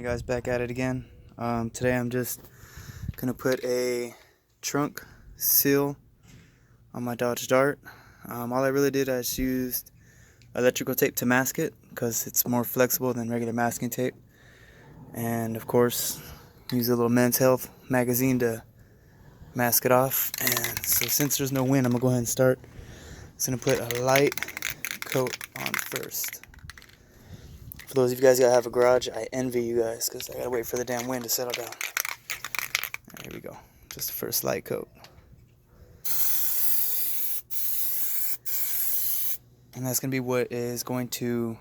Alright guys, back at it again. Today I'm just gonna put a trunk seal on my Dodge Dart. All I really did, I just used electrical tape to mask it because it's more flexible than regular masking tape, and of course use a little Men's Health magazine to mask it off. And so since there's no wind, I'm gonna go ahead and start. Just gonna put a light coat on first. For those of you guys that have a garage, I envy you guys because I gotta wait for the damn wind to settle down. Right, here we go. Just the first light coat. And that's gonna be what is going to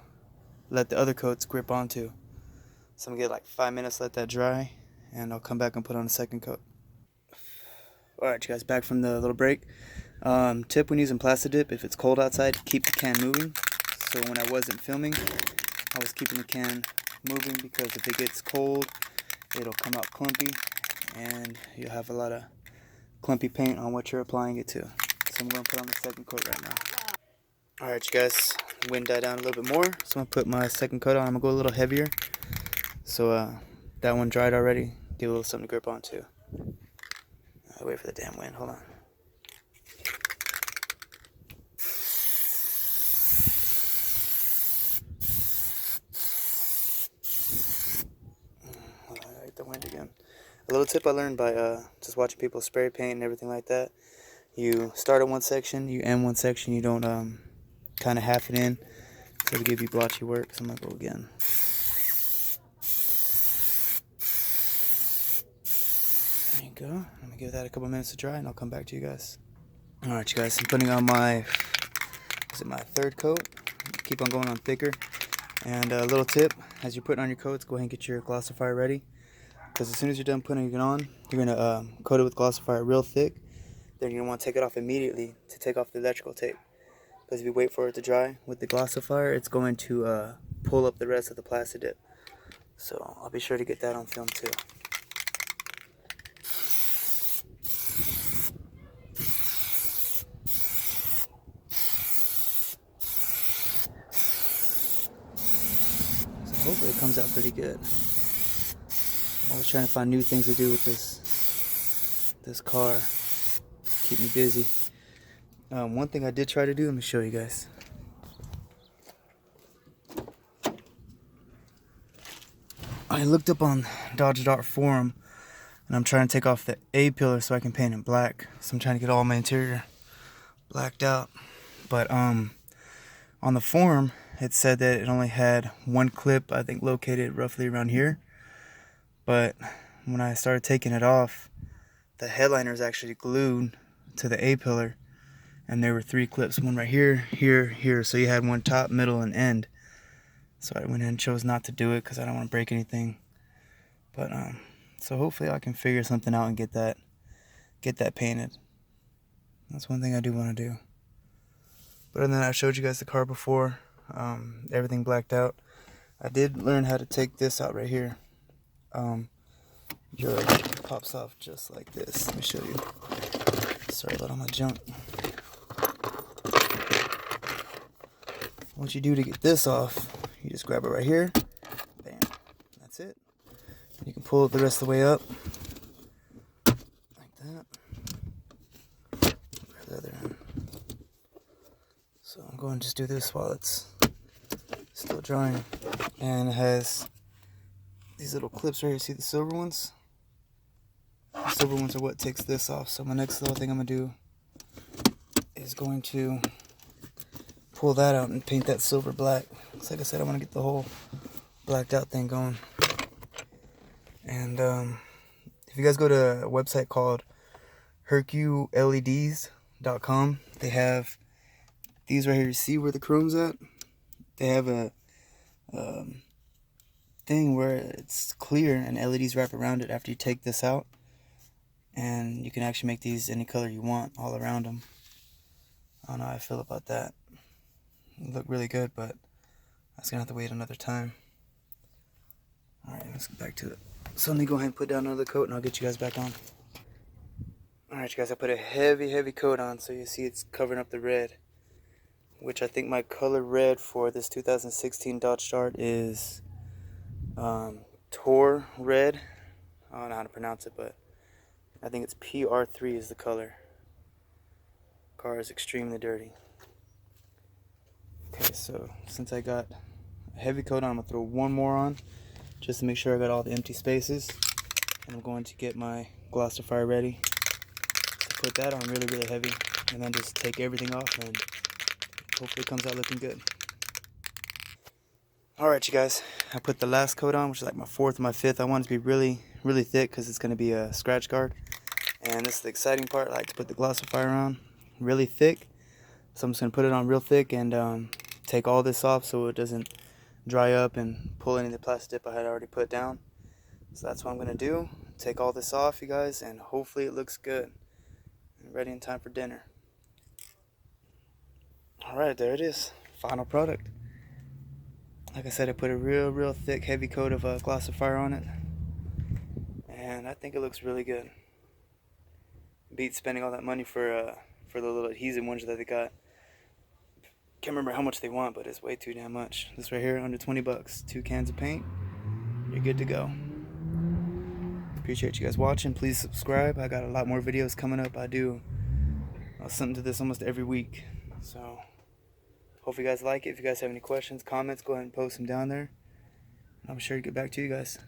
let the other coats grip onto. So I'm gonna get like 5 minutes, let that dry, and I'll come back and put on a second coat. Alright, you guys, back from the little break. Tip when using Plasti dip: if it's cold outside, keep the can moving. So when I wasn't filming, I was keeping the can moving because if it gets cold, it'll come out clumpy and you'll have a lot of clumpy paint on what you're applying it to. So I'm going to put on the second coat right now. Alright, you guys, wind died down a little bit more, so I'm going to put my second coat on. I'm going to go a little heavier. So that one dried already. Give a little something to grip on too. I'll wait for the damn wind. Hold on. The wind again. A little tip I learned by just watching people spray paint and everything like that. You start at one section, you end one section, you don't kind of half it in, so it'll give you blotchy work. So I'm gonna go again. There you go. I'm gonna give that a couple minutes to dry and I'll come back to you guys. Alright you guys, I'm putting on my third coat. Keep on going on thicker. And a little tip, as you're putting on your coats, go ahead and get your glossifier ready. Because as soon as you're done putting it on, you're going to coat it with glossifier real thick. Then you're going to want to take it off immediately to take off the electrical tape. Because if you wait for it to dry with the glossifier, it's going to pull up the rest of the Plasti dip. So I'll be sure to get that on film too. So hopefully it comes out pretty good. I'm always trying to find new things to do with this car. Keep me busy. One thing I did try to do, let me show you guys. I looked up on Dodge Dart forum, and I'm trying to take off the A pillar so I can paint it black. So I'm trying to get all my interior blacked out. But on the forum, it said that it only had one clip, I think, located roughly around here. But when I started taking it off, the headliner is actually glued to the A pillar, and there were 3 clips, one right here, here, here. So you had one top, middle, and end. So I went ahead and chose not to do it because I don't want to break anything. But so hopefully I can figure something out and get that painted. That's one thing I do want to do. But other than that, I showed you guys the car before. Everything blacked out. I did learn how to take this out right here. Your pops off just like this. Let me show you. Sorry about all my junk. What you do to get this off, you just grab it right here. Bam. That's it. You can pull it the rest of the way up. Like that. Grab the other end. So I'm going to just do this while it's still drying. And it has these little clips right here. See the silver ones? The silver ones are what takes this off. So my next little thing I'm going to do is going to pull that out and paint that silver black. So like I said, I want to get the whole blacked out thing going. And if you guys go to a website called HerculeLEDs.com, they have these right here. You see where the chrome's at? They have a thing where it's clear and LEDs wrap around it after you take this out, and you can actually make these any color you want all around them. I don't know how I feel about that. It look really good, but I was gonna have to wait another time. Alright, let's get back to it. So let me go ahead and put down another coat and I'll get you guys back on. Alright you guys, I put a heavy coat on, so you see it's covering up the red, which I think my color red for this 2016 Dodge Dart is Tor Red. I don't know how to pronounce it, but I think it's PR3 is the color. Car is extremely dirty. Okay, so since I got a heavy coat on, I'm going to throw one more on just to make sure I got all the empty spaces. And I'm going to get my glossifier ready to put that on really heavy, and then just take everything off and hopefully it comes out looking good. Alright you guys, I put the last coat on, which is like my fourth and my fifth. I want it to be really thick because it's going to be a scratch guard. And this is the exciting part. I like to put the glossifier on really thick. So I'm just going to put it on real thick and take all this off so it doesn't dry up and pull any of the plastic I had already put down. So that's what I'm going to do. Take all this off, you guys, and hopefully it looks good. And ready in time for dinner. Alright, there it is. Final product. Like I said, I put a real thick, heavy coat of glossifier on it. And I think it looks really good. Beats spending all that money for the little adhesive ones that they got. Can't remember how much they want, but it's way too damn much. This right here, under 20 bucks. 2 cans of paint. You're good to go. Appreciate you guys watching. Please subscribe. I got a lot more videos coming up. I do something to this almost every week. So, hope you guys like it. If you guys have any questions, comments, go ahead and post them down there. I'm sure to get back to you guys.